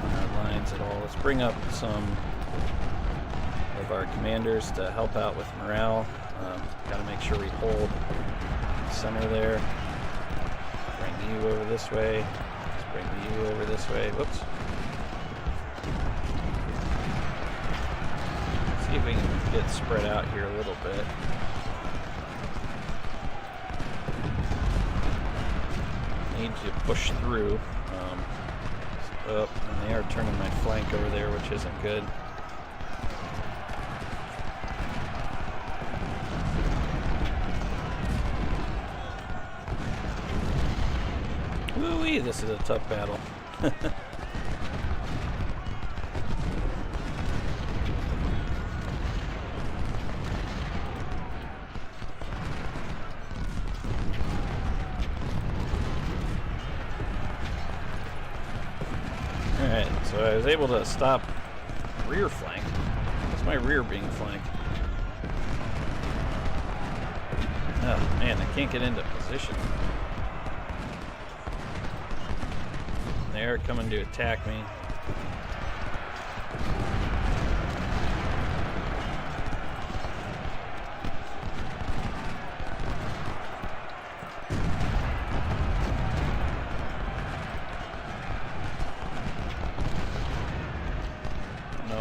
on our lines at all. Let's bring up some of our commanders to help out with morale. Got to make sure we hold the center there. Bring you over this way. Let's bring you over this way. Whoops. See if we can get spread out here a little bit. Need to push through. Oh, and they are turning my flank over there, which isn't good. Woo-wee, this is a tough battle. Alright, so I was able to stop rear flank. That's my rear being flanked. Oh man, I can't get into position. They're coming to attack me.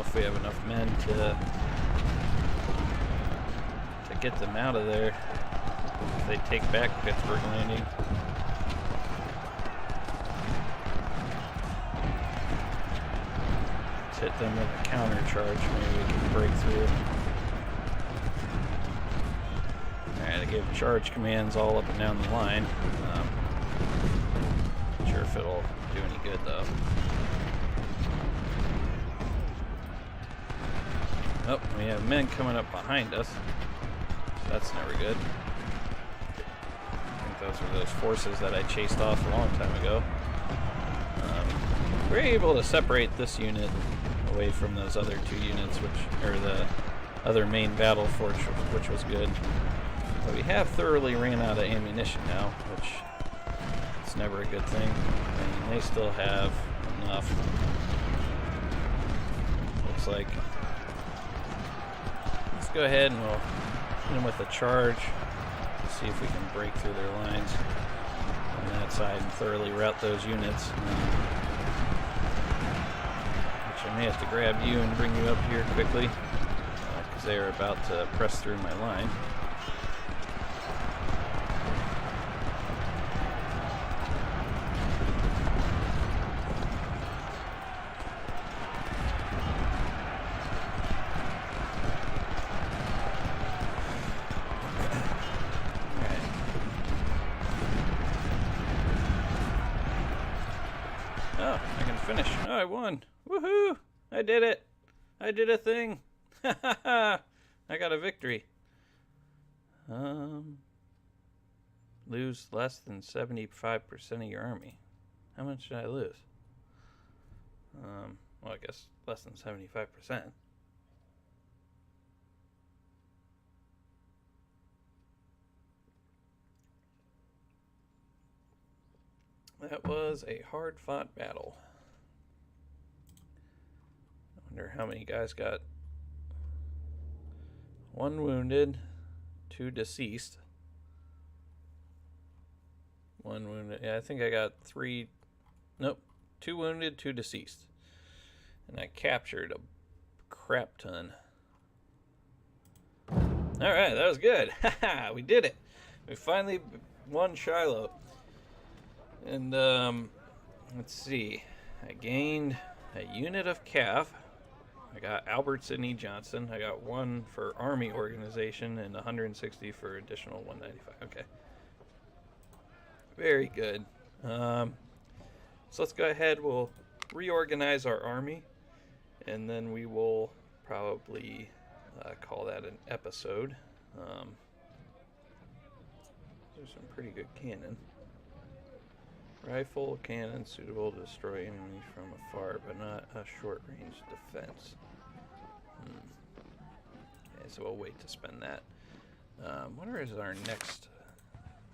If we have enough men to get them out of there if they take back Gettysburg Landing. Let's hit them with a counter charge. Maybe we can break through. Alright, I gave charge commands all up and down the line. Not sure if it'll do any good though. Oh, we have men coming up behind us. That's never good. I think those were those forces that I chased off a long time ago. We're able to separate this unit away from those other two units, which are the other main battle force, which was good. But we have thoroughly ran out of ammunition now, which is never a good thing. I mean, they still have enough. Looks like. Let's go ahead and we'll hit them with a charge. See if we can break through their lines on that side and thoroughly rout those units. Which I may have to grab you and bring you up here quickly because they are about to press through my line. Oh, I can finish. Oh, I won. Woohoo! I did it. I did a thing. Ha ha ha! I got a victory. Lose less than 75% of your army. How much did I lose? Well, I guess less than 75%. That was a hard-fought battle. I wonder how many guys got. 1 wounded, 2 deceased. 1 wounded. Yeah, I think I got 3. Nope. 2 wounded, 2 deceased. And I captured a crap ton. Alright, that was good. Haha, we did it. We finally won Shiloh. And, let's see. I gained a unit of CAF. I got Albert Sidney Johnson. I got 1 for Army Organization and 160 for additional 195. Okay. Very good. So let's go ahead. We'll reorganize our army. And then we will probably call that an episode. There's some pretty good cannon. Rifle cannon suitable to destroy enemies from afar, but not a short-range defense. Okay, so we'll wait to spend that. What is our next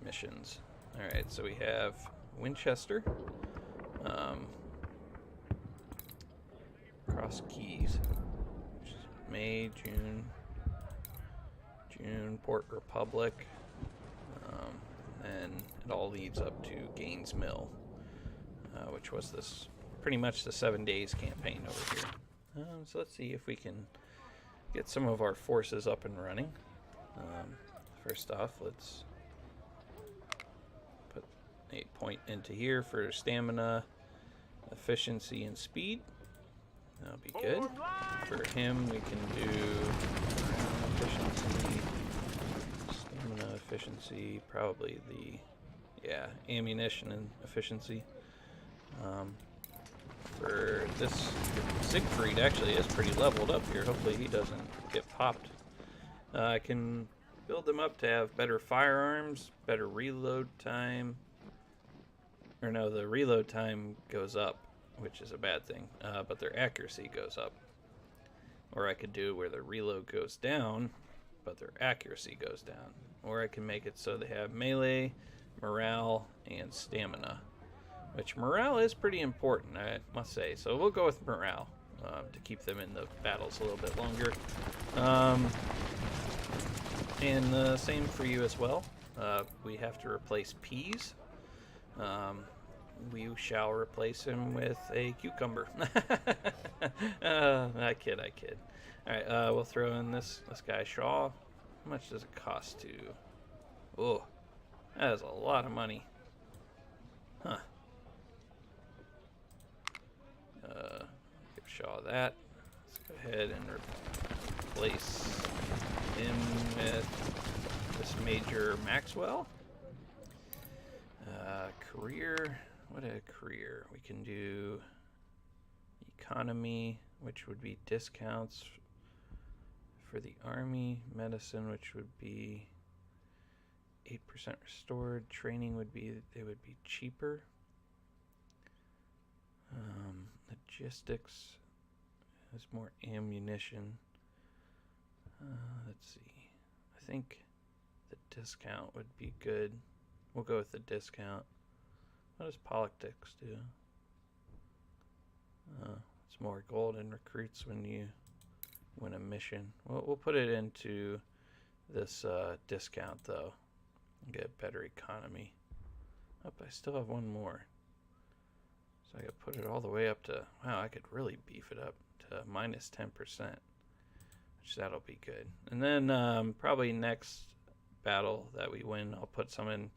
missions? Alright, so we have Winchester. Cross Keys. Which is May, June, Port Republic. And it all leads up to Gaines Mill, which was this pretty much the 7 days campaign over here. So let's see if we can get some of our forces up and running. First off, let's put a point into here for stamina, efficiency and speed. That'll be good. For him, we can do efficiency, stamina efficiency, probably the, yeah, ammunition and efficiency. For this, Siegfried actually is pretty leveled up here. Hopefully he doesn't get popped. I can build them up to have better firearms, better reload time. Or no, the reload time goes up, which is a bad thing, but their accuracy goes up. Or I could do where the reload goes down, but their accuracy goes down. Or I can make it so they have melee, morale, and stamina. Which morale is pretty important, I must say. So we'll go with morale to keep them in the battles a little bit longer. And the same for you as well. We have to replace peas. We shall replace him with a cucumber. I kid. Alright, we'll throw in this guy, Shaw. How much does it cost to... Oh, that is a lot of money. Huh. Give Shaw that. Let's go ahead and replace him with this Major Maxwell. Career. What a career. We can do economy, which would be discounts for the army. Medicine, which would be 8% restored. Training would be, they would be cheaper. Logistics has more ammunition. Let's see. I think the discount would be good. We'll go with the discount. What does politics do? It's more gold and recruits when you win a mission. We'll put it into this discount though. Get better economy. Oh, I still have one more. So I could put it all the way up to, wow, I could really beef it up to minus 10%. Which that'll be good. And then probably next battle that we win, I'll put some in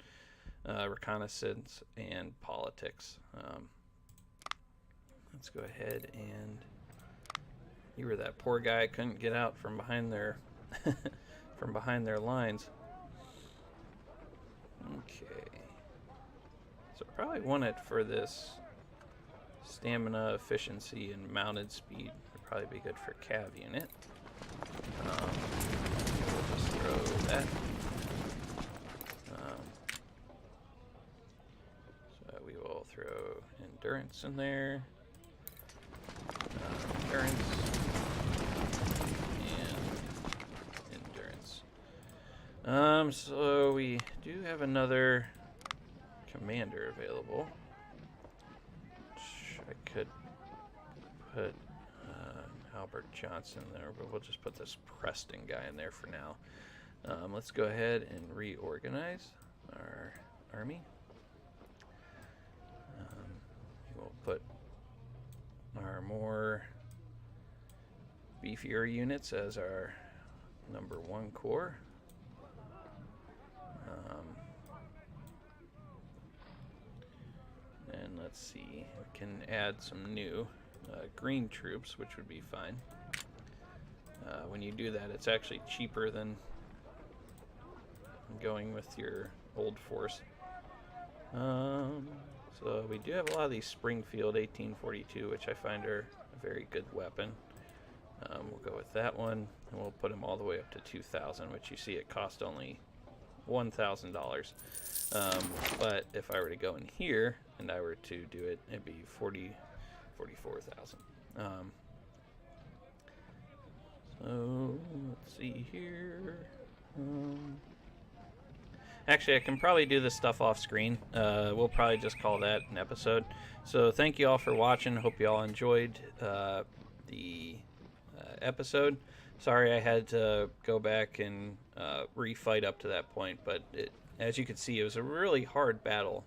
reconnaissance and politics. Let's go ahead and you were that poor guy couldn't get out from behind their from behind their lines. Okay, so probably want it for this stamina, efficiency, and mounted speed. Would probably be good for cav unit. We'll just throw that. So we will throw endurance in there. Endurance. And endurance. So we do have another commander available. Which I could put Albert Johnson there, but we'll just put this Preston guy in there for now. Let's go ahead and reorganize our army. We'll put our more beefier units as our number 1 corps. And let's see, we can add some new green troops, which would be fine. When you do that, it's actually cheaper than going with your old force. So we do have a lot of these Springfield 1842, which I find are a very good weapon. We'll go with that one, and we'll put them all the way up to 2,000, which you see it cost only $1,000. But if I were to go in here and I were to do it, it'd be 44,000. So let's see here. Actually, I can probably do this stuff off screen. We'll probably just call that an episode. So thank you all for watching. Hope you all enjoyed the episode. Sorry I had to go back and refight up to that point, but as you can see, it was a really hard battle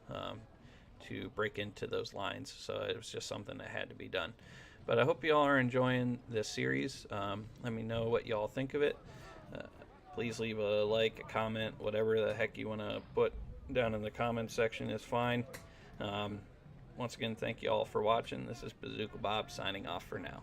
to break into those lines, so it was just something that had to be done. But I hope you all are enjoying this series. Let me know what y'all think of it. Please leave a like, a comment, whatever the heck you want to put down in the comment section is fine. once again, thank you all for watching. This is Bazooka Bob signing off for now.